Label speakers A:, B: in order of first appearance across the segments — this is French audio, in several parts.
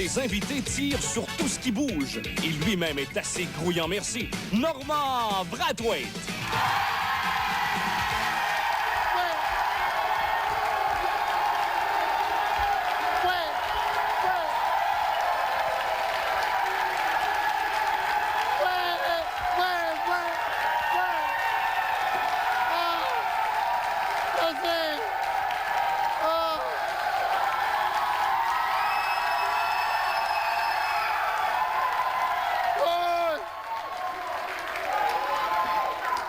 A: ses invités tirent sur tout ce qui bouge. Il lui-même est assez grouillant, merci. Normand Brathwaite.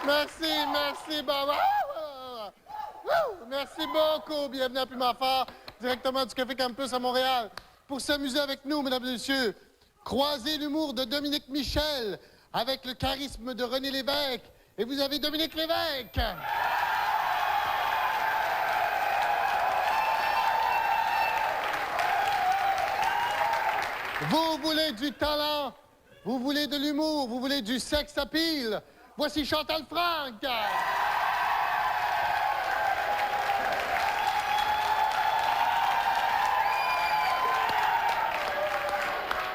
B: Merci, merci beaucoup. Bienvenue à Piment Fort, directement du Café Campus à Montréal. Pour s'amuser avec nous, mesdames et messieurs, croisez l'humour de Dominique Michel avec le charisme de René Lévesque. Et vous avez Dominique Lévesque. Vous voulez du talent, vous voulez de l'humour, vous voulez du sex appeal. Voici Chantal Franck.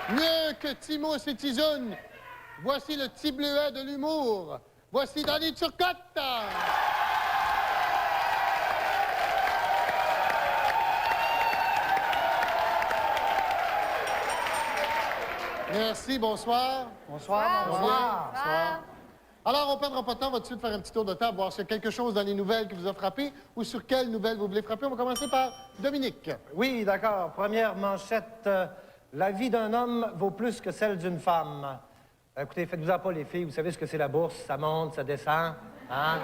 B: Mieux que Timo et Tizoun, voici le petit bleuet de l'humour. Voici Danny Turcotte. Merci, bonsoir.
C: Bonsoir.
B: Bonsoir. Alors, on ne perdra pas de temps, on va tout de suite faire un petit tour de table, voir s'il y a quelque chose dans les nouvelles qui vous a frappé ou sur quelles nouvelles vous voulez frapper. On va commencer par Dominique.
C: Oui, d'accord. Première manchette. La vie d'un homme vaut plus que celle d'une femme. Écoutez, faites-vous-en pas, les filles. Vous savez ce que c'est la bourse? Ça monte, ça descend. Hein?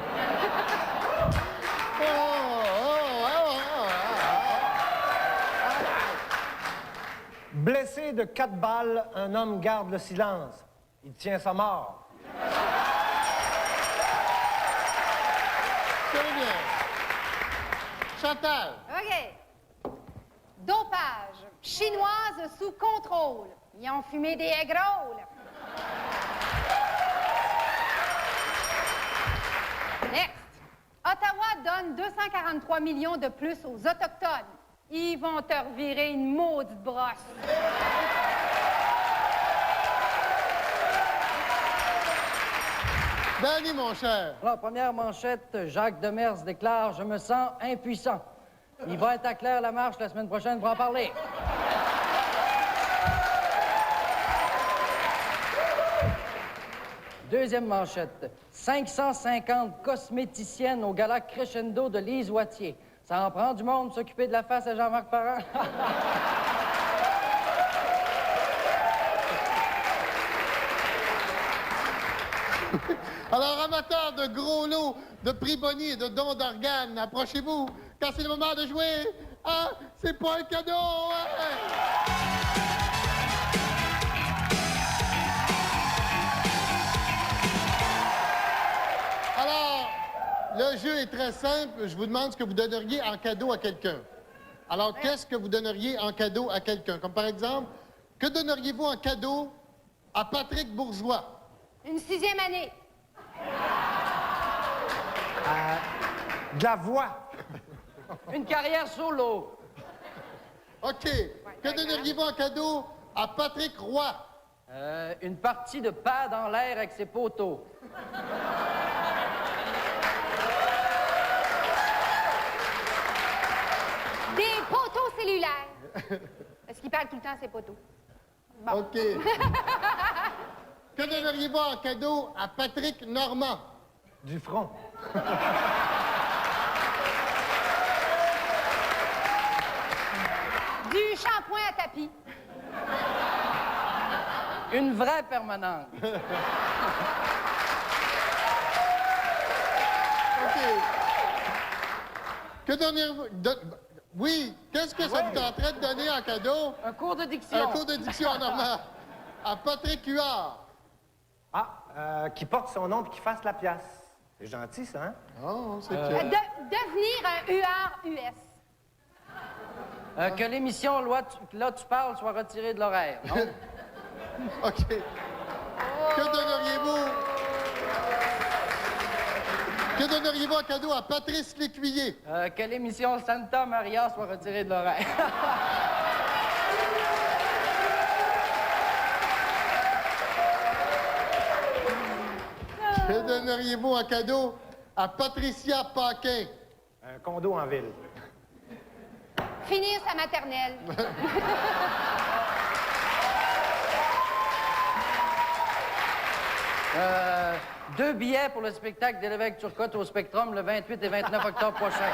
C: Blessé de 4 balles, un homme garde le silence. Il tient sa mort.
B: Très bien. Chantal.
D: OK. Dopage. Chinoise sous contrôle. Ils ont fumé des egg rolls. Next. Ottawa donne 243 millions de plus aux Autochtones. Ils vont te revirer une maudite brosse.
B: Danny, mon cher.
E: Alors, première manchette, Jacques Demers déclare « Je me sens impuissant ». Il va être à Claire Lamarche la semaine prochaine pour en parler. Deuxième manchette, 550 cosméticiennes au gala Crescendo de Lise Wattier. Ça en prend du monde s'occuper de la face à Jean-Marc Parent.
B: Alors, amateurs de gros lots, de prix bonniers et de dons d'organes, approchez-vous, quand c'est le moment de jouer. Ah, c'est pas un cadeau, hein? Alors, le jeu est très simple. Je vous demande ce que vous donneriez en cadeau à quelqu'un. Alors, qu'est-ce que vous donneriez en cadeau à quelqu'un? Comme par exemple, que donneriez-vous en cadeau à Patrick Bourgeois?
D: Une 6e année.
C: De la voix.
E: Une carrière solo.
B: OK. Que donneriez-vous en cadeau à Patrick Roy?
E: Une partie de pas dans l'air avec ses poteaux.
D: Des poteaux cellulaires. Est-ce qu'il parle tout le temps, ces poteaux? Bon.
B: OK. Que donneriez-vous en cadeau à Patrick Normand?
C: Du front.
D: Du shampoing à tapis.
E: Une vraie permanente.
B: OK. Que donneriez-vous... Oui, qu'est-ce que ça vous tenterait de donner en cadeau?
E: Un cours de diction.
B: Un cours de diction en normand. À Patrick Huard.
C: Qui porte son nom et qui fasse la pièce. C'est gentil, ça, hein?
B: Oh, c'est que...
D: Devenir un UR-US.
E: Que l'émission Là, tu parles soit retirée de l'horaire, non?
B: OK. Que donneriez-vous? Que donneriez-vous en cadeau à Patrice Lécuyer?
E: Que l'émission Santa Maria soit retirée de l'horaire.
B: Que donneriez-vous en cadeau à Patricia Paquin?
C: Un condo en ville.
D: Finir sa maternelle.
E: 2 billets pour le spectacle de l'évêque Turcotte au Spectrum le 28 et 29 octobre prochain.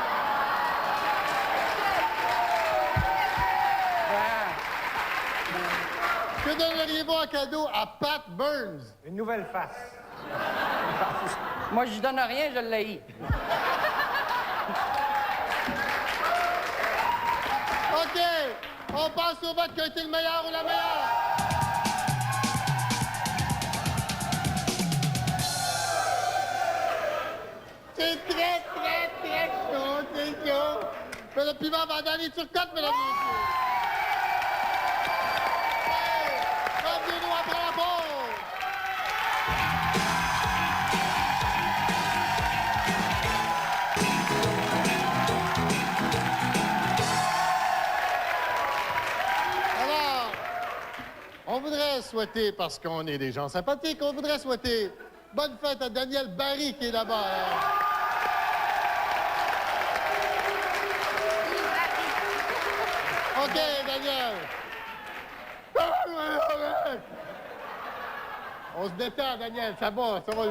B: Que donneriez-vous en cadeau à Pat Burns?
C: Une nouvelle face.
E: Moi, je donne rien, je l'ai.
B: OK, on passe au vote qui a été le meilleur ou la meilleure. C'est très chaud, c'est chaud. Mais le piment va dans les Turcottes, mesdames et messieurs. Hey, revenez-nous après la pause. Alors, on voudrait souhaiter, parce qu'on est des gens sympathiques, on voudrait souhaiter bonne fête à Daniel Barry qui est là-bas. hein. OK, Daniel. On se détend, Daniel, ça va, ça va.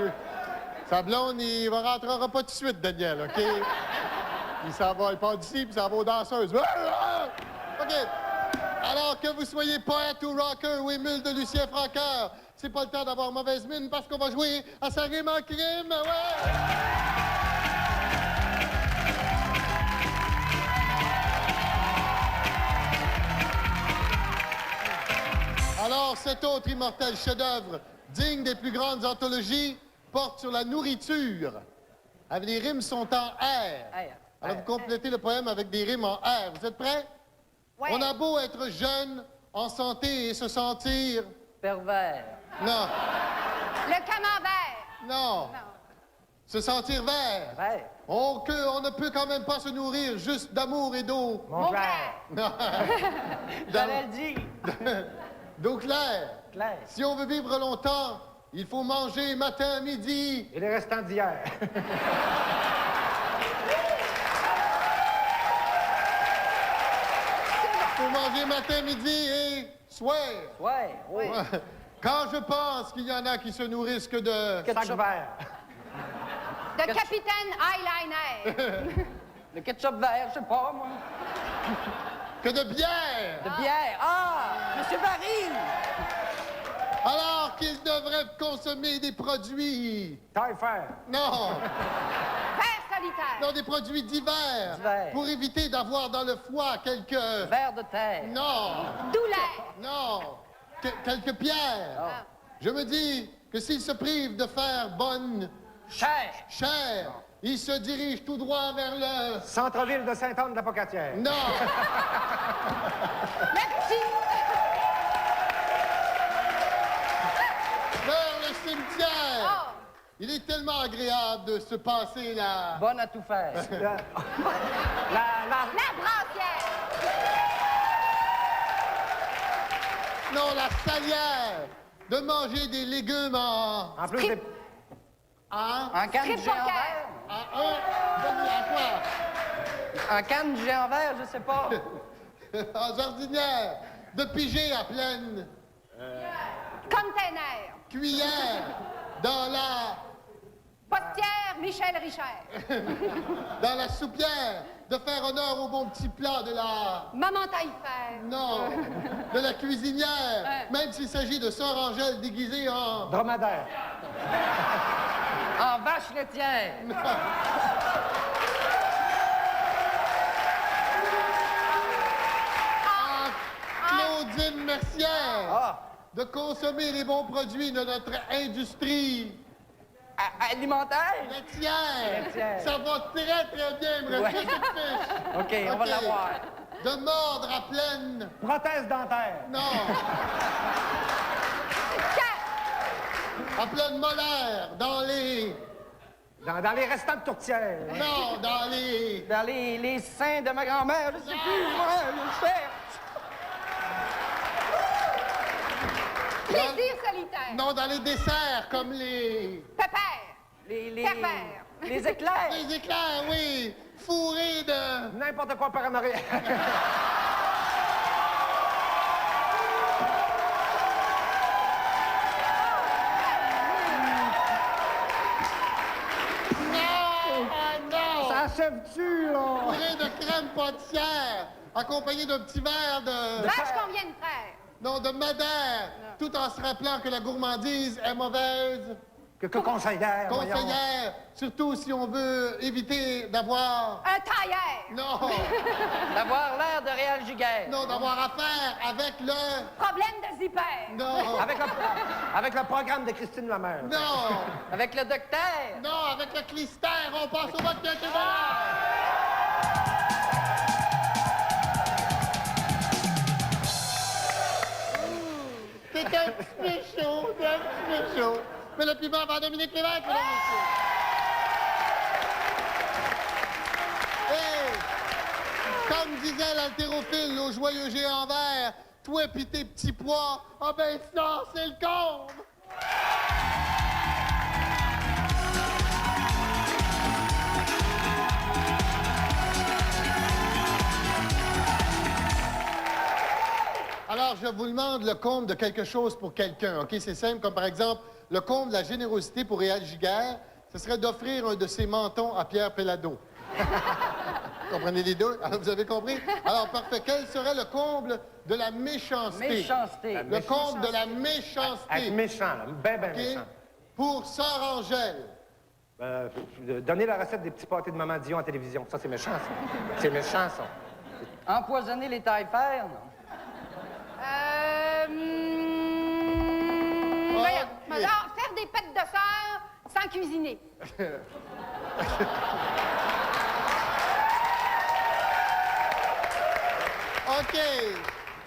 B: Sa blonde, il va rentrera pas tout de suite, Daniel, OK? Il s'en va, il part d'ici, puis ça va aux danseuses. OK. Alors que vous soyez poète ou rocker ou émule de Lucien Francoeur, c'est pas le temps d'avoir mauvaise mine parce qu'on va jouer à sa rime en crime, ouais! Alors, cet autre immortel chef-d'œuvre, digne des plus grandes anthologies, porte sur la nourriture. Les rimes sont en R. Alors, vous complétez le poème avec des rimes en R. Vous êtes prêts?
D: Ouais.
B: On a beau être jeune, en santé et se sentir...
E: Pervers.
B: Non,
D: Le camembert.
B: non,
D: Non.
B: se sentir vert.
E: Ouais.
B: On ne peut quand même pas se nourrir juste d'amour et d'eau.
C: Mon frère.
B: Non.
E: J'allais le dire.
B: D'eau claire.
C: Claire.
B: Si on veut vivre longtemps, il faut manger matin, midi.
C: Et les restants d'hier.
B: Il faut manger matin, midi et soir.
E: Ouais. Oui.
B: Quand je pense qu'il y en a qui se nourrissent que de...
C: Sac vert.
D: De capitaine eyeliner.
E: Le ketchup vert, je sais pas, moi.
B: que de bière.
E: De bière. Ah! Monsieur Barry!
B: Alors qu'ils devraient consommer des produits...
C: Taille fer.
B: Non,
D: Vert solitaire.
B: non, des produits divers.
E: Divers.
B: Pour éviter d'avoir dans le foie quelques...
E: Verre de terre.
B: Non,
D: Douleur.
B: non, quelques pierres.
D: Ah.
B: Je me dis que s'ils se privent de faire bonne
E: Cher.
B: chair, ils se dirigent tout droit vers le...
C: Centre-ville de Sainte-Anne-de-la-Pocatière.
B: Non,
D: Merci.
B: vers le cimetière.
D: Oh.
B: Il est tellement agréable de se passer là.
E: Bonne à tout faire.
C: La
D: La brassière.
B: Non, la salière. De manger des légumes en...
C: En plus des...
B: En...
E: En canne de
D: Strip
E: géant
D: poker.
E: vert.
B: En quoi?
E: En canne de géant vert, je sais pas.
B: En jardinière. De piger à pleine
D: Container.
B: cuillère. Dans la...
D: Postière Michel Richard.
B: Dans la soupière. De faire honneur au bon petit plat de la...
D: Maman Taillefer.
B: Non, de la cuisinière.
D: Ouais.
B: Même s'il s'agit de sœur Angèle déguisée en...
C: Dromadaire.
E: En vache laitière.
B: en Claudine Mercière.
E: Ah.
B: De consommer les bons produits de notre industrie
E: Alimentaire.
B: laitière.
E: Laitière.
B: Ça va très, très bien, me reste
E: Ouais.
B: juste une fiche.
E: OK, on va l'avoir.
B: De mordre à pleine...
C: Prothèse dentaire.
B: Non, à pleine molaire. Dans les...
C: Dans les restants de tourtière.
B: Non, dans les...
E: Dans les seins de ma grand-mère, je sais plus. Ouais, je cherche.
D: Plaisir solitaire.
B: Non, dans les desserts, comme les...
D: Pépère. Pervers.
E: Les éclairs.
B: Les éclairs, oui! Fourrés de...
C: N'importe quoi par en arrière.
B: Non! Ah non!
C: Ça achève-tu, là?
B: Fourrés de crème pâtissière, accompagné d'un petit verre de...
D: Sache qu'on vient de faire.
B: Non, de madère, tout en se rappelant que la gourmandise est mauvaise.
C: Que conseillère, voyons.
B: Conseillère, surtout si on veut éviter d'avoir...
D: Un tailleur.
B: Non!
E: D'avoir l'air de Réal Giguère.
B: Non, d'avoir affaire avec le...
D: Problème de zipper.
B: Non!
C: Avec le programme de Christine Lemeur.
B: Non!
E: Avec le docteur.
B: Non, avec le clistère, on passe au vote qui a été valable. C'est un petit peu chaud, c'est un petit peu chaud. Mais le piment va à Dominique Lévesque, mesdames et messieurs. Et, comme disait l'haltérophile au joyeux géant vert, toi pis tes petits pois, ah ben ça, c'est le comble! Alors, je vous demande le comble de quelque chose pour quelqu'un, OK? C'est simple, comme par exemple, le comble de la générosité pour Réal Giguère, ce serait d'offrir un de ses mentons à Pierre Pellado. Comprenez les deux? Alors, vous avez compris? Alors, parfait. Quel serait le comble de la méchanceté?
E: Méchanceté.
B: Le comble de la méchanceté.
C: Être méchant, là. Ben
B: OK?
C: méchant.
B: Pour Sœur Angèle.
C: Donner la recette des petits pâtés de Maman Dion à la télévision. Ça, c'est méchant, ça. C'est méchant, ça.
E: Empoisonner les taille-fer, non?
D: Voyons.
B: OK.
D: Alors, faire des pêtes de sœur sans cuisiner.
B: OK.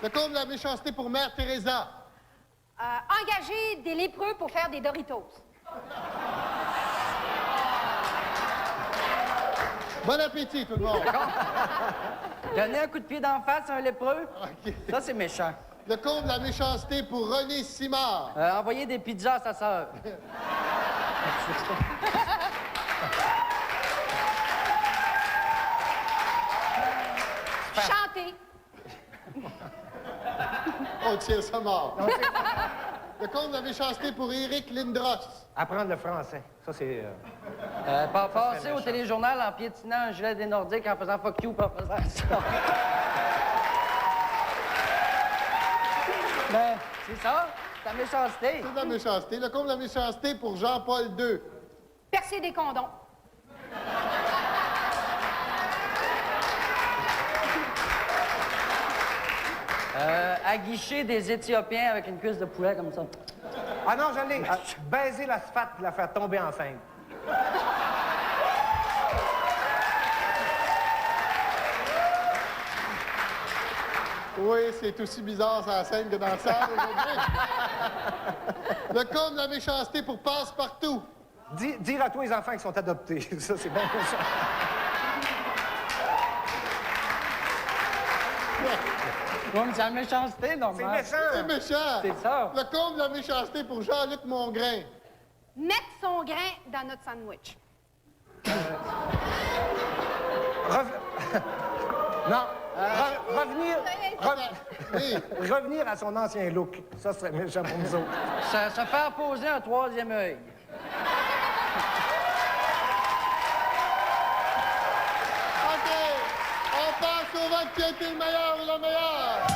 B: Le comble de la méchanceté pour Mère Teresa.
D: Engager des lépreux pour faire des Doritos.
B: Bon appétit, tout le monde.
E: Donner un coup de pied d'en face à un lépreux,
B: OK.
E: ça, c'est méchant.
B: Le comble de la méchanceté pour René Simard.
E: Envoyer des pizzas à sa sœur.
D: Chanter.
B: On tire ça mort. Le comble de la méchanceté pour Éric Lindros.
C: Apprendre le français. Ça, c'est...
E: Passer au téléjournal en piétinant un gilet des Nordiques, en faisant fuck you, puis en faisant ça. Ben, c'est ça, c'est la méchanceté.
B: C'est de la méchanceté. Le comble de la méchanceté pour Jean-Paul II.
D: Percer des condoms.
E: Aguicher des Éthiopiens avec une cuisse de poulet comme ça.
C: Ah non, je l'ai. Baiser l'asphalte et la faire tomber enceinte.
B: Oui, c'est aussi bizarre sur la scène que dans la salle aujourd'hui. Le comble de la méchanceté pour Passe-Partout.
C: Dire à tous les enfants qui sont adoptés. Ça, c'est bien méchant.
E: Ouais, mais c'est la méchanceté,
C: C'est
E: normal.
C: méchant.
B: C'est méchant.
E: C'est ça.
B: Le comble de la méchanceté pour Jean-Luc Mongrain.
D: Mettre son grain dans notre sandwich.
C: Non. Revenir...
B: Oui.
C: Revenir à son ancien look. Ça serait méchant pour nous autres.
E: Se faire poser un troisième œil.
B: OK. On passe au vote qui a été le meilleur ou la meilleure.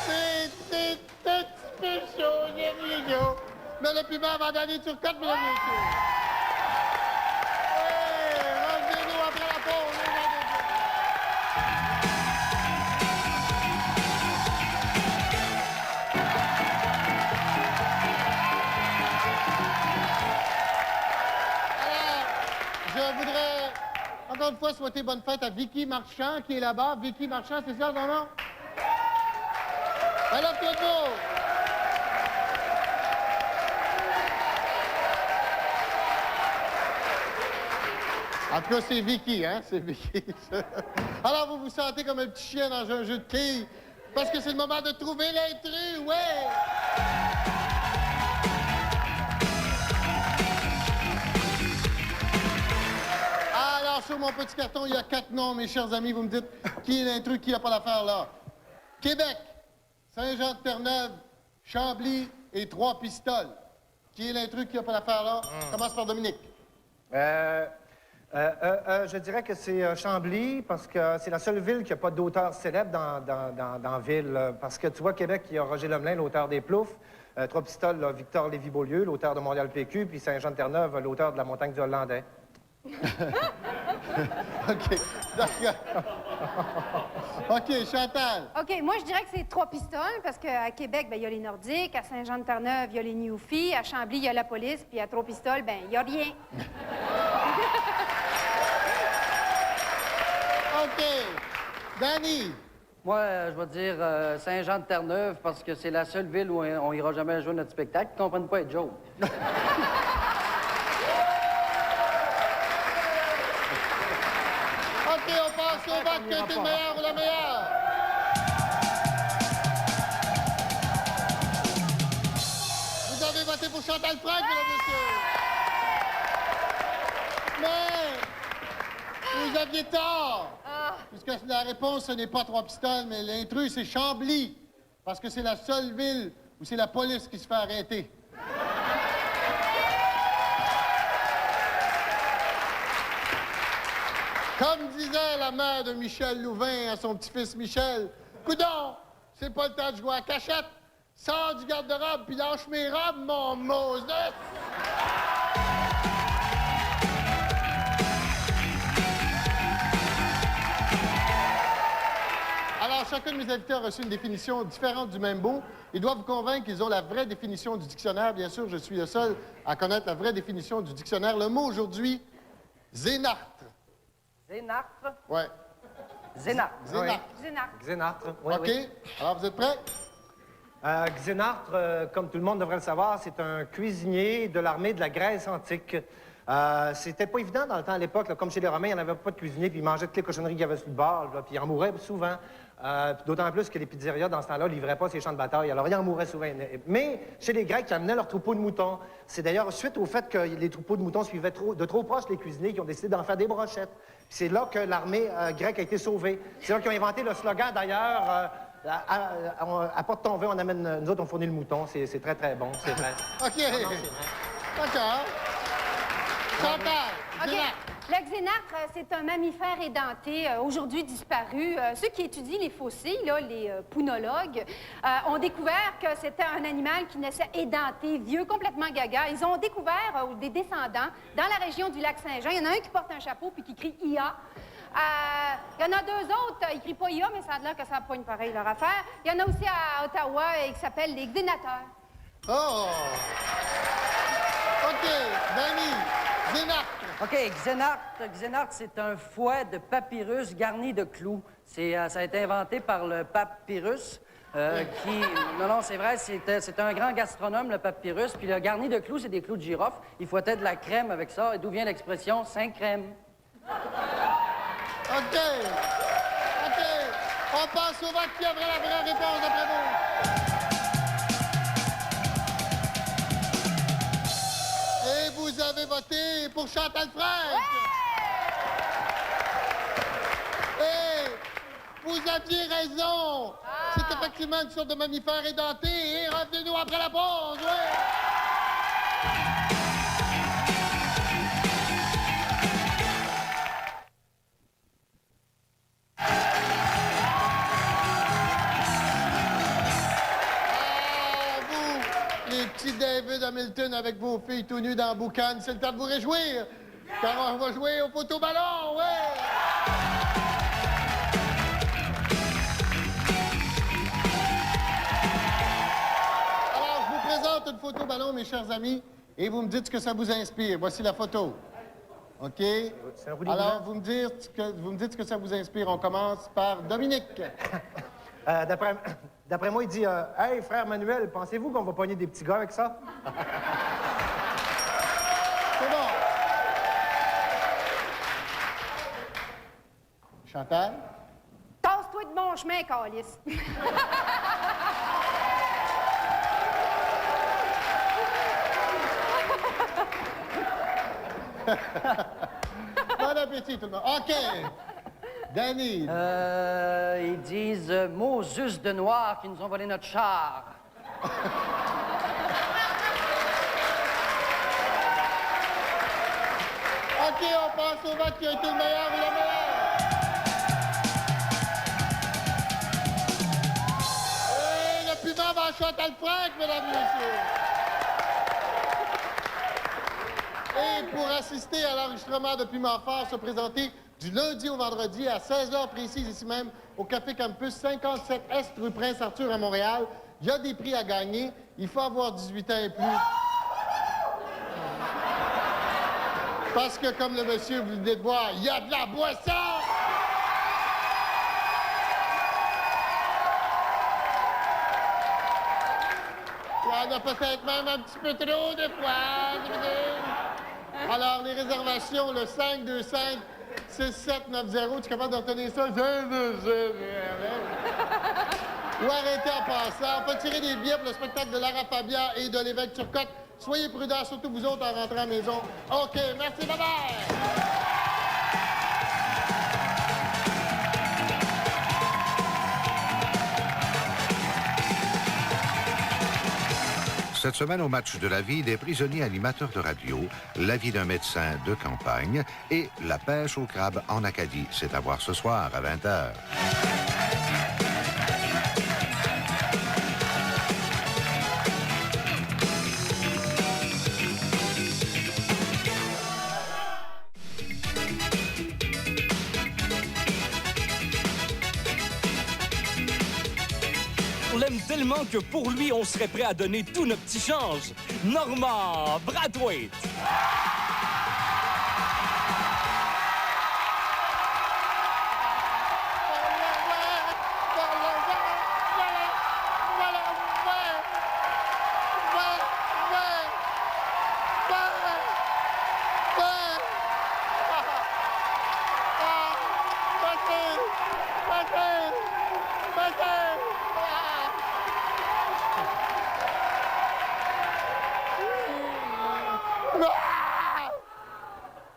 B: C'est un petit peu chaud, Guérillo. Mais le piment va donner sur 4, mesdames et messieurs. Hey, revenez-nous après la pause. mesdames et messieurs. Alors, je voudrais encore une fois souhaiter bonne fête à Vicky Marchand qui est là-bas. Vicky Marchand, c'est ça, ton nom? Alors, tout le monde! En tout cas, c'est Vicky, hein? C'est Vicky. Alors, vous vous sentez comme un petit chien dans un jeu de quilles parce que c'est le moment de trouver l'intrus, ouais! mon petit carton, il y a 4 noms, mes chers amis. Vous me dites qui est l'intrus, qui n'a pas l'affaire là. Québec, Saint-Jean-de-Terre-Neuve, Chambly et Trois-Pistoles. Qui est l'intrus, qui n'a pas l'affaire là? Commence par Dominique.
C: Je dirais que c'est Chambly, parce que c'est la seule ville qui n'a pas d'auteur célèbre dans la ville. Parce que tu vois, Québec, il y a Roger Lemelin, l'auteur des Ploufs. Trois-Pistoles, là, Victor Lévy-Beaulieu, l'auteur de Montréal PQ. Puis Saint-Jean-de-Terre-Neuve, l'auteur de La Montagne du Hollandais.
B: OK, d'accord. OK, Chantal.
D: OK, moi, je dirais que c'est Trois-Pistoles, parce qu'à Québec, ben, il y a les Nordiques, à Saint-Jean-de-Terre-Neuve, il y a les Newfies, à Chambly, il y a la police, puis à Trois-Pistoles, ben, il n'y a rien.
B: OK. Danny.
E: Moi, je vais dire Saint-Jean-de-Terre-Neuve parce que c'est la seule ville où on ira jamais jouer notre spectacle. Ils comprennent pas être Joe.
B: OK, on passe au vote. Qui est le meilleur ou la meilleure? Vous avez voté pour Chantal Franck, mesdames et messieurs. Mais vous aviez tort. Puisque la réponse, ce n'est pas Trois-Pistoles, mais l'intrus, c'est Chambly. Parce que c'est la seule ville où c'est la police qui se fait arrêter. Comme disait la mère de Michel Louvain à son petit-fils Michel, « Coudon, c'est pas le temps de jouer à cachette. Sors du garde-robe puis lâche mes robes, mon Moses! » Alors, chacun de mes invités a reçu une définition différente du même mot. Ils doivent vous convaincre qu'ils ont la vraie définition du dictionnaire. Bien sûr, je suis le seul à connaître la vraie définition du dictionnaire. Le mot aujourd'hui, zénartre.
E: Zénartre?
B: Ouais.
E: Zénartre.
B: Zénartre.
D: Zénartre.
C: Xénartre, oui,
B: OK.
C: oui.
B: Alors, vous êtes prêts?
C: Xénartre, comme tout le monde devrait le savoir, c'est un cuisinier de l'armée de la Grèce antique. C'était pas évident dans le temps à l'époque, là, comme chez les Romains, il n'y en avait pas de cuisinier, puis ils mangeaient toutes les cochonneries qu'il y avait sur le bord, là, puis ils en mouraient souvent. D'autant plus que les pizzerias, dans ce temps-là, livraient pas ces champs de bataille, alors ils en mouraient souvent. Mais chez les Grecs, qui amenaient leurs troupeaux de moutons, c'est d'ailleurs suite au fait que les troupeaux de moutons suivaient de trop proche les cuisiniers qui ont décidé d'en faire des brochettes. C'est là que l'armée grecque a été sauvée. C'est là qu'ils ont inventé le slogan, d'ailleurs, apporte ton vin, on amène, nous autres, on fournit le mouton. C'est très, très bon, c'est vrai.
B: OK.
C: Non, c'est vrai.
B: D'accord. Chantal,
D: OK.
B: zénartre.
D: Le xénartre, c'est un mammifère édenté, aujourd'hui disparu. Ceux qui étudient les fossiles, là, les pounologues, ont découvert que c'était un animal qui naissait édenté, vieux, complètement gaga. Ils ont découvert des descendants dans la région du lac Saint-Jean. Il y en a un qui porte un chapeau puis qui crie « IA ». Il y en a 2 autres, ils crient pas IA, mais ça a l'air que ça poigne pareil leur affaire. Il y en a aussi à Ottawa qui s'appellent les xénateurs.
B: Oh! OK. Danny, zénartre.
E: OK, Xénartre, c'est un fouet de papyrus garni de clous. Ça a été inventé par le pape Pyrrhus, qui... Non, c'est vrai, c'est un grand gastronome, le pape Pyrrhus. Puis le garni de clous, c'est des clous de girofle. Il fouettait de la crème avec ça. Et d'où vient l'expression « Saint crème ».
B: OK. OK. On passe au vote. Qui aurait la vraie réponse d'après vous? Et vous avez voté pour Chantal Franck. Et vous aviez raison. C'est effectivement une sorte de mammifère édenté. Et revenez-nous après la pause. Ouais. Les petits David Hamilton avec vos filles tout nues dans la boucane, c'est le temps de vous réjouir, car on va jouer au photo-ballon, ouais! Alors, je vous présente une photo-ballon, mes chers amis, et vous me dites ce que ça vous inspire. Voici la photo. OK?
C: C'est un roulis
B: Alors,
C: blanc.
B: vous me dites ce que ça vous inspire. On commence par Dominique.
C: D'après moi, il dit Hey, frère Manuel, pensez-vous qu'on va pogner des petits gars avec ça?
B: C'est bon. Chantal?
D: Tasse-toi de mon chemin, câlisse.
B: Bon appétit. appétit, tout le monde. OK. Danny.
E: Ils disent Moses de Noir qui nous ont volé notre char.
B: OK, on passe au vote qui a été le meilleur ou la meilleure. Et le piment va à Chantal Frank, mesdames et messieurs. Et pour assister à l'enregistrement de Piment Fort, se présenter du lundi au vendredi à 16h précise, ici même, au Café Campus, 57 Est, rue Prince-Arthur à Montréal. Il y a des prix à gagner. Il faut avoir 18 ans et plus. Parce que, comme le monsieur, vous venez de voir, il y a de la boisson! Il y en a peut-être même un petit peu trop de fois. Alors, les réservations, le 525-6790. Tu es capable de retenir ça? Ou arrêtez en passant. On peut tirer des billets pour le spectacle de Lara Fabia et de l'évêque Turcotte. Soyez prudents, surtout vous autres, en rentrant à la maison. OK, merci, bye-bye!
F: Cette semaine, au match de la vie, des prisonniers animateurs de radio, la vie d'un médecin de campagne et la pêche au crabe en Acadie. C'est à voir ce soir à 20h.
A: On l'aime tellement que pour lui, on serait prêt à donner tout notre petit change. Normand Brathwaite.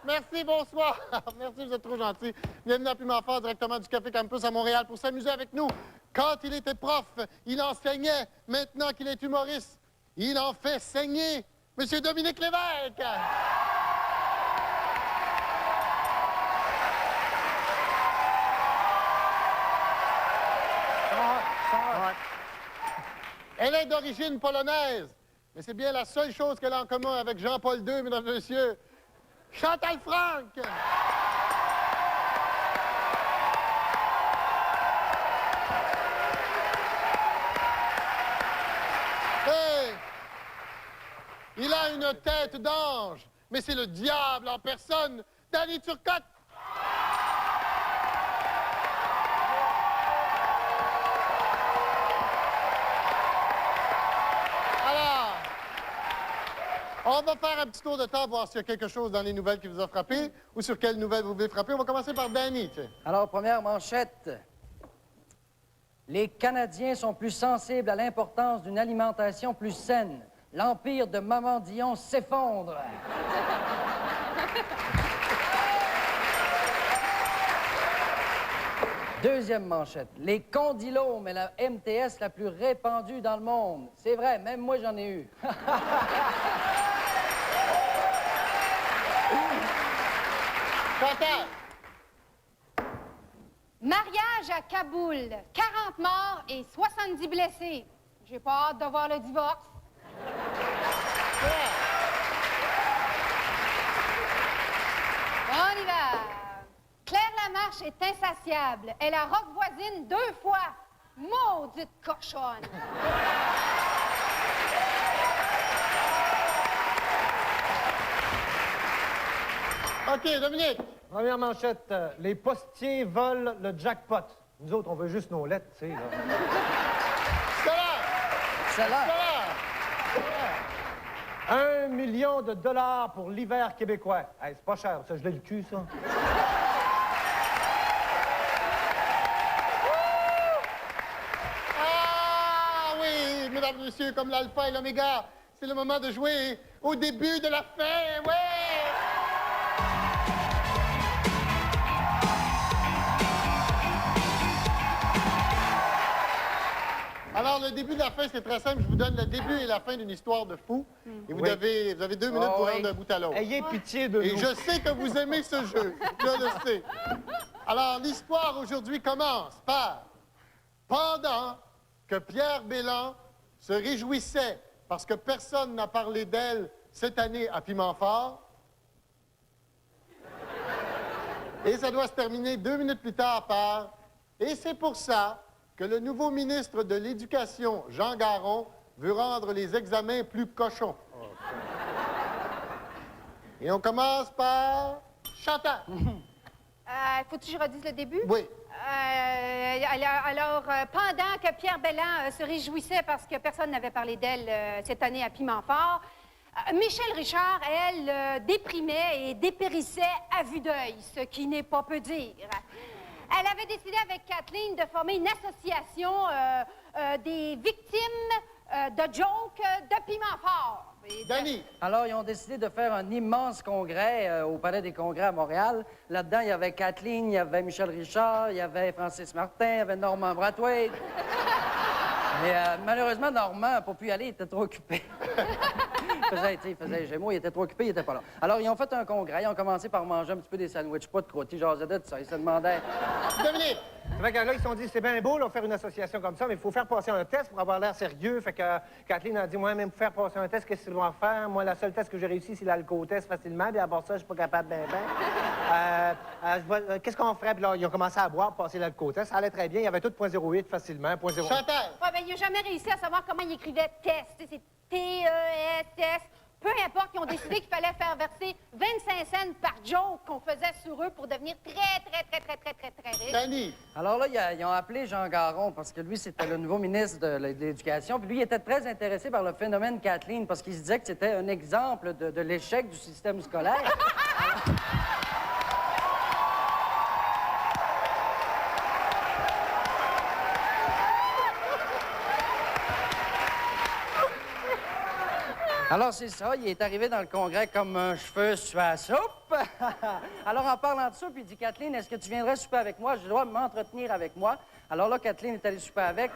B: Merci, bonsoir. Merci, vous êtes trop gentils. Bienvenue à Piment Fort, directement du Café Campus à Montréal pour s'amuser avec nous. Quand il était prof, il enseignait. Maintenant qu'il est humoriste, il en fait saigner. Monsieur Dominique Lévesque. Elle est d'origine polonaise, mais c'est bien la seule chose qu'elle a en commun avec Jean-Paul II, mesdames et messieurs. Chantal Frank! Hey! Il a une tête d'ange, mais c'est le diable en personne. Danny Turcotte! Alors, on va faire un petit tour de temps, voir s'il y a quelque chose dans les nouvelles qui vous a frappé ou sur quelles nouvelles vous voulez frapper. On va commencer par Danny, tu sais.
E: Alors, première manchette. Les Canadiens sont plus sensibles à l'importance d'une alimentation plus saine. L'empire de Maman Dion s'effondre. Deuxième manchette. Les condylomes est la MTS la plus répandue dans le monde. C'est vrai, même moi, j'en ai eu.
B: Chantal!
D: Mariage à Kaboul. 40 morts et 70 blessés. J'ai pas hâte de voir le divorce. On y va. Claire Lamarche est insatiable. Elle a rock voisine 2 fois. Maudite cochonne.
B: OK, Dominique.
C: Première manchette, les postiers volent le jackpot. Nous autres, on veut juste nos lettres, tu sais, là.
B: Stella!
E: Excellent.
B: Stella!
C: 1 million de dollars pour l'hiver québécois. Hey, c'est pas cher, ça, je l'ai le cul, ça.
B: Ah oui, mesdames et messieurs, comme l'alpha et l'oméga, c'est le moment de jouer au début de la fin, ouais! Alors, le début de la fin, c'est très simple. Je vous donne le début et la fin d'une histoire de fou. Et vous avez 2 minutes pour rendre d'un bout à l'autre.
C: Ayez pitié de
B: Et
C: nous.
B: je sais que vous aimez ce jeu. Je le sais. Alors, l'histoire aujourd'hui commence par... Pendant que Pierre Bélan se réjouissait parce que personne n'a parlé d'elle cette année à Pimentfort, et ça doit se terminer 2 minutes plus tard par... Et c'est pour ça que le nouveau ministre de l'Éducation, Jean Garon, veut rendre les examens plus cochons. Et on commence par... Chantal.
D: Faut-tu que je redise le début?
B: Oui.
D: Pendant que Pierre Belland se réjouissait parce que personne n'avait parlé d'elle cette année à Pimentfort, Michel Richard, elle, déprimait et dépérissait à vue d'œil, ce qui n'est pas peu dire. Elle avait décidé avec Kathleen de former une association des victimes de jokes de Pimentfort.
B: Danny.
E: Alors, ils ont décidé de faire un immense congrès au Palais des Congrès à Montréal. Là-dedans, il y avait Kathleen, il y avait Michel Richard, il y avait Francis Martin, il y avait Normand Brathwaite. Mais malheureusement, Normand n'a pas pu y aller, il était trop occupé. il faisait Gémeaux, il était trop occupé, il était pas là. Alors, ils ont fait un congrès, ils ont commencé par manger un petit peu des sandwichs, pas de crottis, jasaient de ça. Ils se demandaient...
B: Dominique.
C: Fait que là, ils se sont dit, c'est bien beau, là, faire une association comme ça, mais il faut faire passer un test pour avoir l'air sérieux. Fait que Kathleen a dit, moi, même pour faire passer un test, qu'est-ce que tu dois faire? Moi, la seule test que j'ai réussi, c'est l'alco-test facilement, puis à part ça, je suis pas capable qu'est-ce qu'on ferait? Puis là, ils ont commencé à boire, passer l'alco-test. Ça allait très bien, il y avait tout 0.08 facilement, 0.08.
B: Chantal.
D: Ouais, ben, il n'a jamais réussi à savoir comment il écrivait test. C'est T-E-S-S. Peu importe, ils ont décidé qu'il fallait faire verser 25 cents par joke qu'on faisait sur eux pour devenir très riches.
B: Danny.
E: Alors là, ils ont appelé Jean Garon parce que lui, c'était le nouveau ministre de l'Éducation. Puis lui, il était très intéressé par le phénomène Kathleen parce qu'il se disait que c'était un exemple de l'échec du système scolaire. Alors, c'est ça, il est arrivé dans le congrès comme un cheveu sur la soupe. Alors, en parlant de soupe, il dit, Kathleen, est-ce que tu viendrais souper avec moi? Je dois m'entretenir avec moi. Alors là, Kathleen est allée souper avec.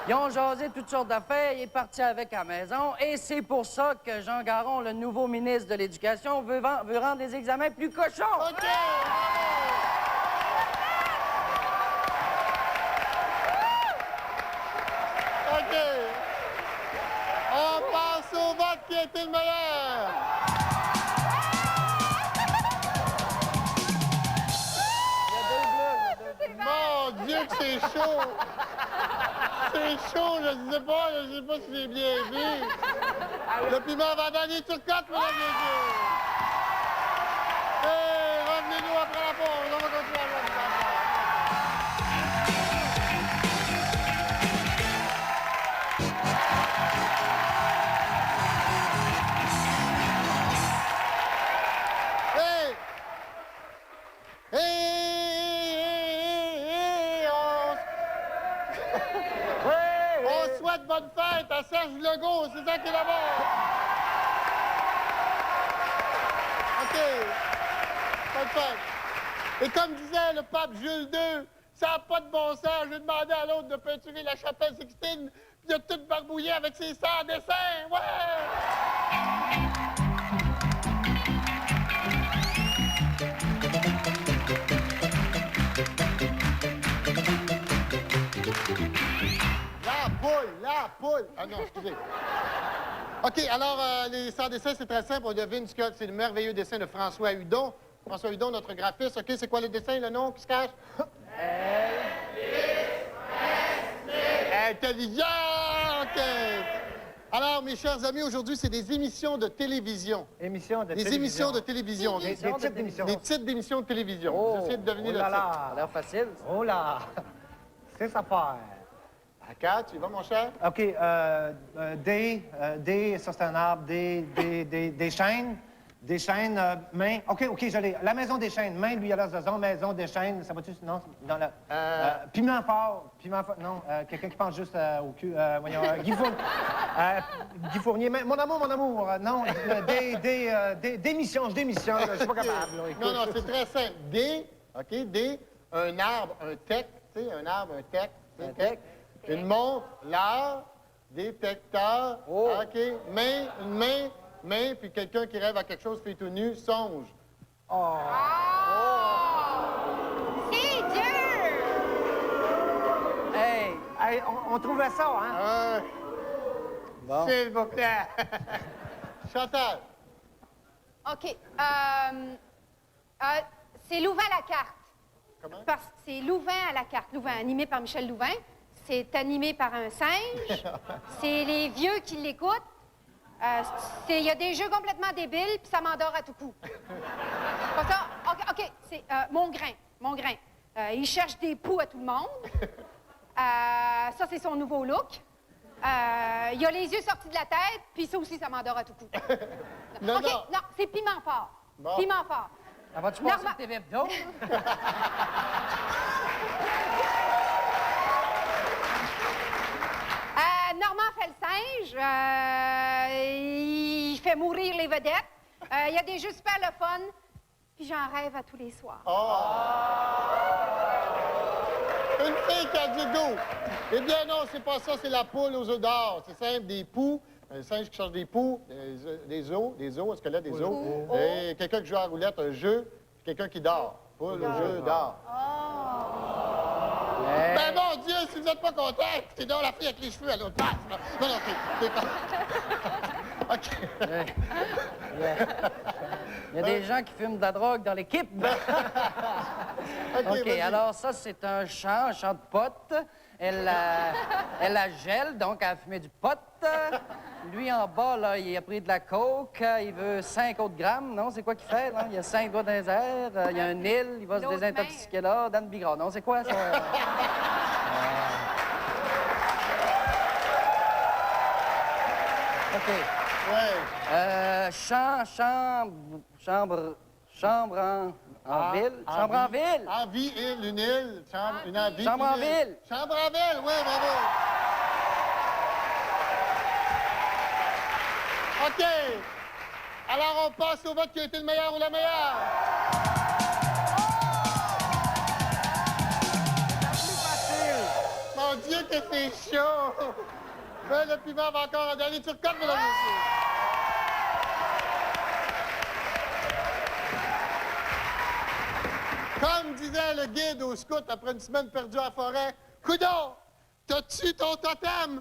E: Ils ont jasé toutes sortes d'affaires, il est parti avec à la maison. Et c'est pour ça que Jean Garon, le nouveau ministre de l'Éducation, veut rendre les examens plus cochons.
B: OK. OK. On passe au vote qui a été le meilleur. Mon Dieu que c'est chaud. C'est chaud, je sais pas si j'ai bien vu. Le piment va gagner Turcotte, mesdames et messieurs. Hey, revenez-nous après la pause, on va continuer à voir ça. On souhaite bonne fête à Serge Legault, c'est ça qui est là-bas. OK. Bonne fête. Et comme disait le pape Jules II, ça n'a pas de bon sens. J'ai demandé à l'autre de peinturer la chapelle Sixtine, puis il a tout barbouillé avec ses 100 dessins. Ouais! La poule! Ah non, excusez. OK, alors, les 100 dessins, c'est très simple. On devine que c'est le merveilleux dessin de François Hudon. François Hudon, notre graphiste. OK, c'est quoi le dessin, le nom qui se cache? Intelligent! OK. Alors, mes chers amis, aujourd'hui, c'est des émissions de télévision.
C: Émissions de
B: Des
C: télévision.
B: émissions de télévision.
C: Des titres d'émissions.
B: Des titres d'émissions de télévision.
E: Oh.
B: Vous essayez de deviner
C: Oh
B: le
C: là
B: titre.
C: là.
E: Ça a l'air facile.
C: Oh là! C'est sa part.
B: D'accord, tu y vas, mon cher?
C: OK, des, ça c'est un arbre, des chaînes, main. OK, je l'ai. La maison des chaînes, main, lui, à la saison, maison des chaînes, ça va-tu, non? Dans la... piment fort, non, quelqu'un qui pense juste au cul, voyons, Guy Fournier, mon amour, non, démission, je suis pas capable, là, écoute.
B: Non, c'est très simple. Des, OK, un arbre, un tech, tu sais, un arbre, un tech.
E: Un tech.
B: Une montre, l'art, détecteur, OK, main, une main, puis quelqu'un qui rêve à quelque chose fait tout nu, songe.
D: C'est dur!
E: Hey!
C: Hey, on trouvait ça, hein?
E: Bon.
B: S'il vous plaît. Chantal.
D: OK. C'est Louvain à la carte.
B: Comment?
D: Parce que c'est Louvain à la carte. Louvain, animé par Michel Louvain. C'est animé par un singe. C'est les vieux qui l'écoutent. Il y a des jeux complètement débiles, puis ça m'endort à tout coup. Pas ça? OK, c'est Mon Grain. Il cherche des poux à tout le monde. Ça, c'est son nouveau look. Il a les yeux sortis de la tête, puis ça aussi, ça m'endort à tout coup.
B: Non,
D: OK,
B: non.
D: non, c'est Piment Fort.
B: Bon.
D: Piment Fort.
E: Ça va-tu passer
D: Norma-
E: le TV Hebdo?
D: Normand fait le singe. Il fait mourir les vedettes. Il y a des jeux super le fun. Puis j'en rêve à tous les soirs.
B: Une fille qui a dit go. Eh bien non, c'est pas ça, c'est la poule aux œufs d'or. C'est simple, des poux. Un singe qui cherche des poux, des os, un squelette, des os. Et quelqu'un qui joue à la roulette, un jeu, puis quelqu'un qui dort. Poule aux œufs d'or. Ben mon Dieu, si vous n'êtes pas content, c'est donc la fille avec les cheveux à l'autre face. là. Non, non, OK.
E: Il y a des gens qui fument de la drogue dans l'équipe. OK,
B: vas-y.
E: alors ça, c'est un chant de pote. Elle la gèle, donc elle a fumé du pot. Lui, en bas, là, il a pris de la coke. Il veut 5 autres grammes, non? C'est quoi qu'il fait, là? Il a 5 doigts dans les airs. Il y a un île. Il va se
D: L'autre
E: désintoxiquer là. Dan Bigrard. Non, c'est quoi, ça? OK.
B: Ouais.
E: Chambre en ville. Chambre en ville.
B: En vie, île, une île. Une en vie.
E: Chambre en
B: une île.
E: ville.
B: Chambre en ville, oui, bravo. OK. Alors, on passe au vote qui a été le meilleur ou la meilleure. Mon Dieu, que c'est chaud. Ben, le piment va encore en dernier turcotte, mesdames et messieurs. Comme disait le guide au scout après une semaine perdue en forêt, « Coudon, t'as-tu ton totem? »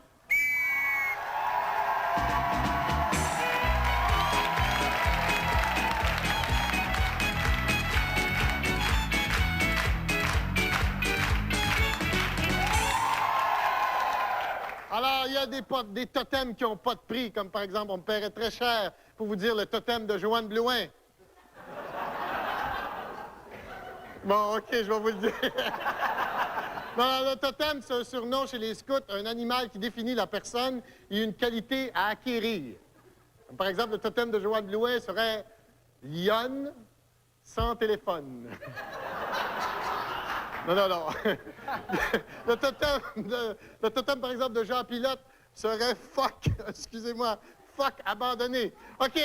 B: Alors, il y a des totems qui n'ont pas de prix, comme par exemple, on me paierait très cher pour vous dire le totem de Joanne Blouin. Bon, OK, je vais vous le dire. Non, le totem, c'est un surnom chez les scouts, un animal qui définit la personne et une qualité à acquérir. Comme par exemple, le totem de Joanne Blouin serait lionne sans téléphone. Non. Le totem, par exemple, de Jean Pilote serait fuck, excusez-moi, fuck abandonné. OK.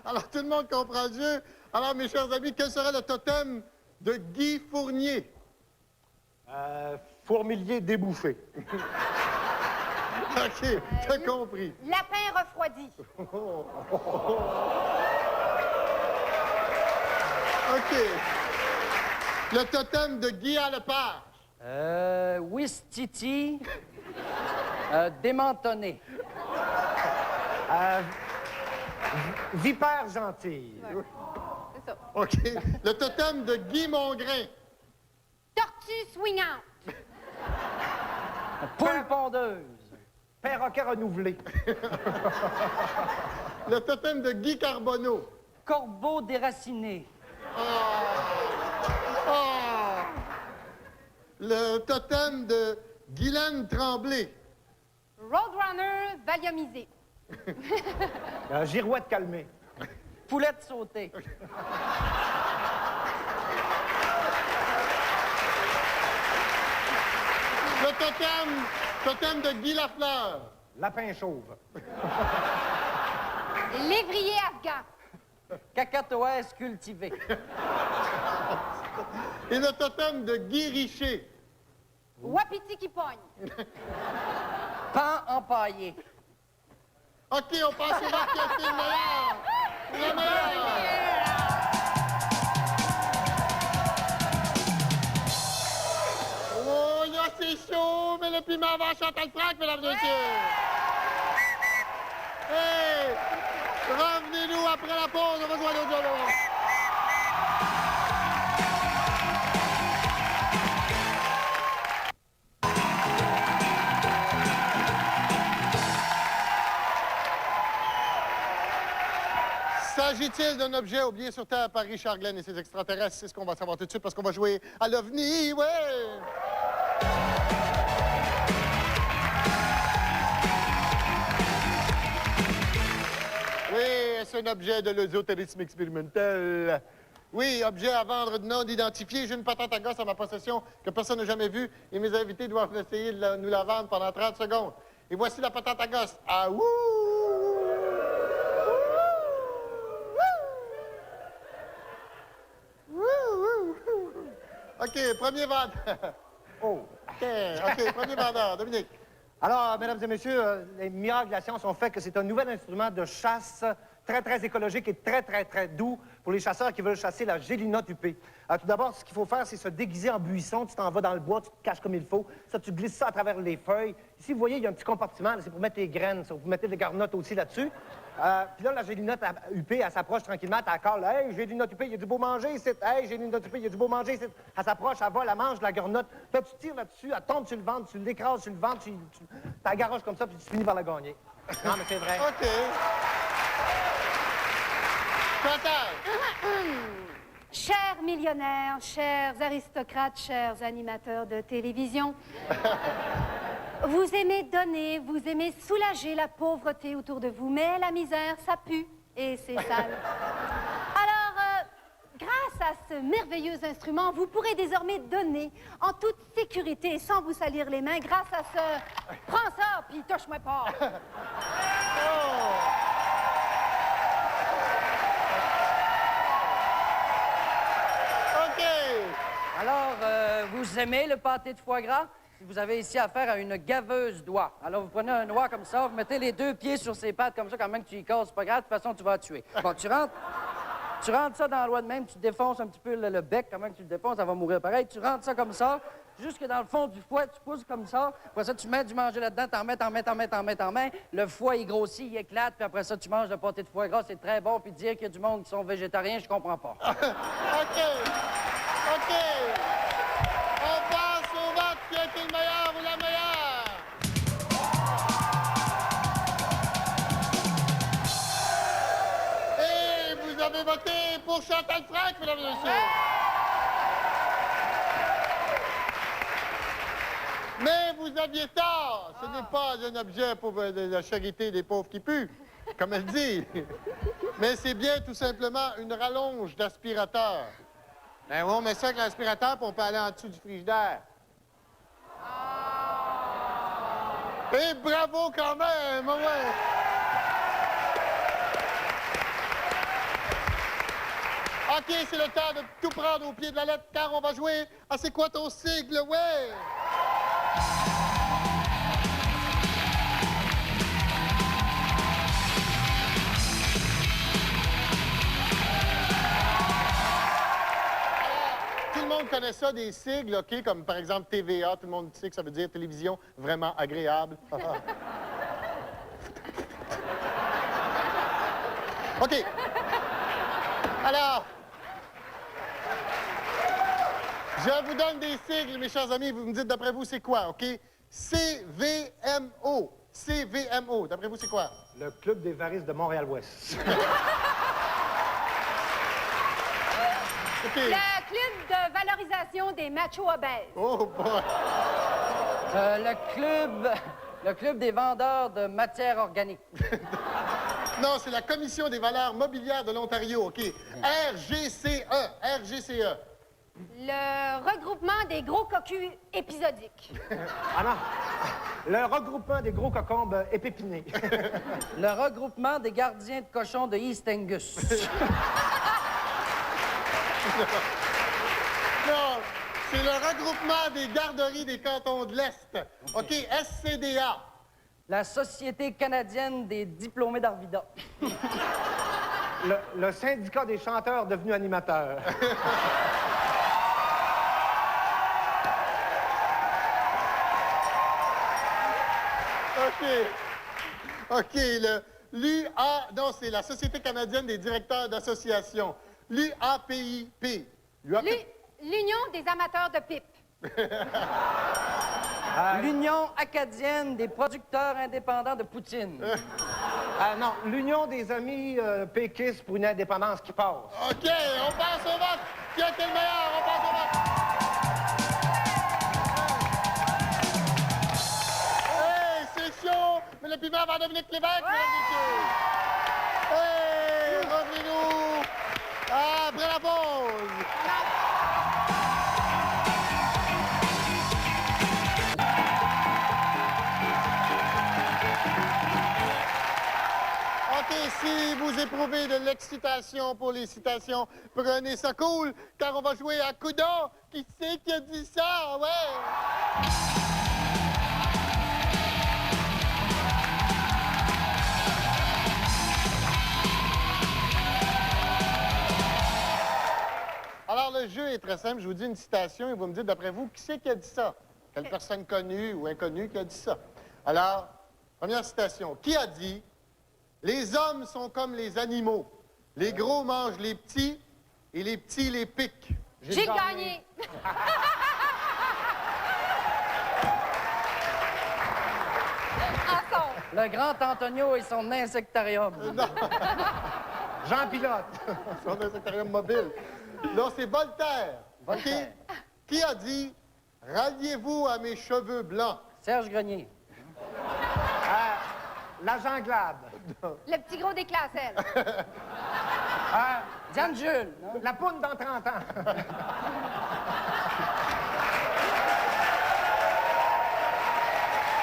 B: Alors, tout le monde comprend le jeu. Alors, mes chers amis, quel serait le totem de Guy Fournier?
C: Fourmilier débouffé.
B: OK, t'as compris.
D: Lapin refroidi.
B: OK. Le totem de Guy Lepage.
E: Ouistiti. Démentonné.
C: Vipère gentille.
D: C'est ça.
B: OK. Le totem de Guy Mongrain.
D: Tortue swingante.
E: Poule pondeuse.
C: Perroquet renouvelé.
B: Le totem de Guy Carbonneau.
E: Corbeau déraciné.
B: Le totem de Guylaine Tremblay.
D: Roadrunner valiumisé.
C: Girouette calmée.
E: Poulette sautée.
B: Le totem de Guy Lafleur.
C: Lapin chauve.
D: Lévrier afghan.
E: Cacatoès cultivé.
B: Et le totem de Guy Richer.
D: Wapiti qui pogne.
E: Pan empaillé.
B: OK, on passe au bac qui a été le meilleur. Le meilleur. Oh, là, c'est chaud, mais le piment va à Chantal Franck, mesdames et messieurs. Hey! Revenez-nous après la pause, on va jouer à l'autre jour. S'agit-il d'un objet oublié sur Terre par Richard Glenn et ses extraterrestres? C'est ce qu'on va savoir tout de suite parce qu'on va jouer à l'OVNI, ouais! Oui, c'est un objet de l'ésotérisme expérimental. Oui, objet à vendre non identifié. J'ai une patente à gosse à ma possession que personne n'a jamais vue et mes invités doivent essayer de nous la vendre pendant 30 secondes. Et voici la patente à gosse. Ah, ouh! OK, premier vendeur.
C: Oh.
B: OK, premier vendeur. Dominique.
C: Alors, mesdames et messieurs, les miracles de la science ont fait que c'est un nouvel instrument de chasse très, très écologique et très, très, très doux pour les chasseurs qui veulent chasser la gélinote huppée. Tout d'abord, ce qu'il faut faire, c'est se déguiser en buisson. Tu t'en vas dans le bois, tu te caches comme il faut. Ça, tu glisses ça à travers les feuilles. Ici, vous voyez, il y a un petit compartiment. C'est pour mettre les graines. Ça, vous mettez des garnottes aussi là-dessus. Puis là, la gélinote huppée, elle s'approche tranquillement, elle cale. Hey, gélinote huppée, il y a du beau manger ici. Hey, gélinote huppée, il y a du beau manger ici. Elle s'approche, elle vole, elle mange de la garnotte. Là, tu tires là-dessus, elle tombe sur le ventre, tu l'écrases sur le ventre, tu la garoches comme ça, puis tu finis par la gagner. Non, mais c'est vrai.
B: OK. Chantal.
D: Chers millionnaires, chers aristocrates, chers animateurs de télévision, vous aimez donner, vous aimez soulager la pauvreté autour de vous, mais la misère, ça pue et c'est sale. Alors, grâce à ce merveilleux instrument, vous pourrez désormais donner en toute sécurité et sans vous salir les mains grâce à ce... Prends ça, puis touche-moi pas.
B: OK.
E: Alors, vous aimez le pâté de foie gras? Vous avez ici affaire à une gaveuse d'oie. Alors, vous prenez un oie comme ça, vous mettez les deux pieds sur ses pattes comme ça, quand même que tu y casses, c'est pas grave, de toute façon, tu vas la tuer. Bon, tu rentres ça dans l'oie de même, tu défonces un petit peu le bec, comment que tu le défonces, ça va mourir pareil. Tu rentres ça comme ça, jusque dans le fond du foie, tu pousses comme ça. Après ça, tu mets du manger là-dedans, t'en mets. Le foie, il grossit, il éclate, puis après ça, tu manges le pâté de foie gras, c'est très bon. Puis dire qu'il y a du monde qui sont végétariens, je comprends pas.
B: OK. On passe au vote qui a été le meilleur ou la meilleure. Et vous avez voté pour Chantal Franck, mesdames et messieurs. Mais vous aviez tort. Ce n'est pas un objet pour la charité des pauvres qui puent, comme elle dit. Mais c'est bien tout simplement une rallonge d'aspirateur. Ben oui, on met ça avec l'aspirateur, puis on peut aller en dessous du frigidaire. Et bravo quand même, ouais. OK, c'est le temps de tout prendre au pied de la lettre, car on va jouer à C'est quoi ton sigle, ouais? Tout le monde connaît ça, des sigles, OK, comme par exemple TVA. Tout le monde sait que ça veut dire télévision vraiment agréable. OK. Alors, je vous donne des sigles, mes chers amis. Vous me dites, d'après vous, c'est quoi, OK? CVMO. CVMO. D'après vous, c'est quoi?
C: Le Club des varices de Montréal-Ouest.
B: OK.
D: Le club de valorisation des machos obèses.
B: Oh, boy.
E: Le club des vendeurs de matière organique.
B: Non, c'est la Commission des valeurs mobilières de l'Ontario, OK? RGCE. RGCE.
D: Le regroupement des gros cocus épisodiques.
C: Ah non! Le regroupement des gros cocombes épépinés.
E: Le regroupement des gardiens de cochons de East Angus.
B: Non, C'est le regroupement des garderies des cantons de l'Est. OK, SCDA.
E: La Société canadienne des diplômés d'Arvida.
C: Le syndicat des chanteurs devenus animateurs.
B: OK, l'UA... Non, c'est la Société canadienne des directeurs d'association. L'UAPIP.
D: L'Union des amateurs de pipe.
E: L'Union acadienne des producteurs indépendants de poutine.
C: Non, l'Union des amis péquistes pour une indépendance qui passe.
B: OK, on passe au vote. Qui a été le meilleur? On passe au vote. Hey, c'est chaud! Mais le piment va Dominique Lévesque, mesdames et messieurs. Hey, revenez-nous. Après la pause. OK, si vous éprouvez de l'excitation pour les citations, prenez ça cool, car on va jouer à Coudon. Qui c'est qui a dit ça? Ouais! Alors, le jeu est très simple. Je vous dis une citation et vous me dites, d'après vous, qui c'est qui a dit ça? Quelle personne connue ou inconnue qui a dit ça? Alors, première citation. Qui a dit... Les hommes sont comme les animaux. Les gros mangent les petits et les petits les piquent.
D: J'ai gagné.
E: Le grand Antonio et son insectarium.
C: Jean Pilote.
B: Son insectarium mobile. Non, c'est Voltaire.
E: Voltaire.
B: OK? Qui a dit « Ralliez-vous à mes cheveux blancs »
E: Serge Grenier.
C: L'agent Glad.
D: Le petit gros des classelles.
E: Diane Jules. Non?
C: La poune dans 30 ans.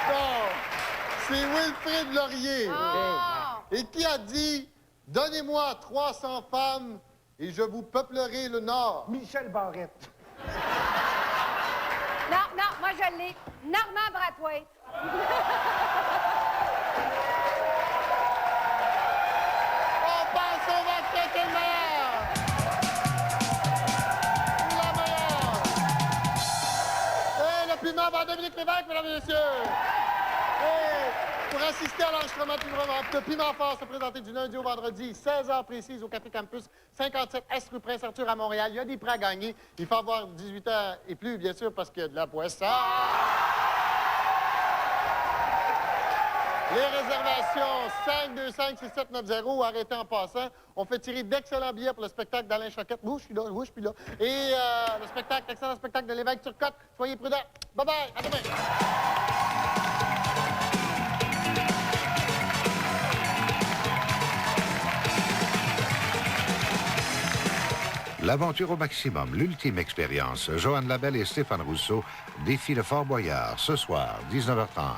B: Non, c'est Wilfrid Laurier.
D: Ah!
B: Et qui a dit « Donnez-moi 300 femmes et je vous peuplerai le Nord ».
C: Michel Barrette.
D: Non, moi je l'ai. Normand Brathwaite.
B: On passe au vote, qui est le meilleur? La meilleure! Et le piment va Dominique Lévesque, mesdames et messieurs! Et pour assister à l'enregistrement de Piment Fort se présenter du lundi au vendredi, 16h précise au Café Campus, 57 S rue Prince-Arthur à Montréal. Il y a des prix à gagner. Il faut avoir 18 ans et plus, bien sûr, parce qu'il y a de la poisson. Les réservations 525-6790, arrêtez en passant. On fait tirer d'excellents billets pour le spectacle d'Alain Choquette. Je suis là, je suis là. Et le spectacle, excellent spectacle de l'Évêque Turcotte. Soyez prudents. Bye-bye, à demain.
F: L'aventure au maximum, l'ultime expérience. Joanne Labelle et Stéphane Rousseau défient le Fort Boyard ce soir, 19h30.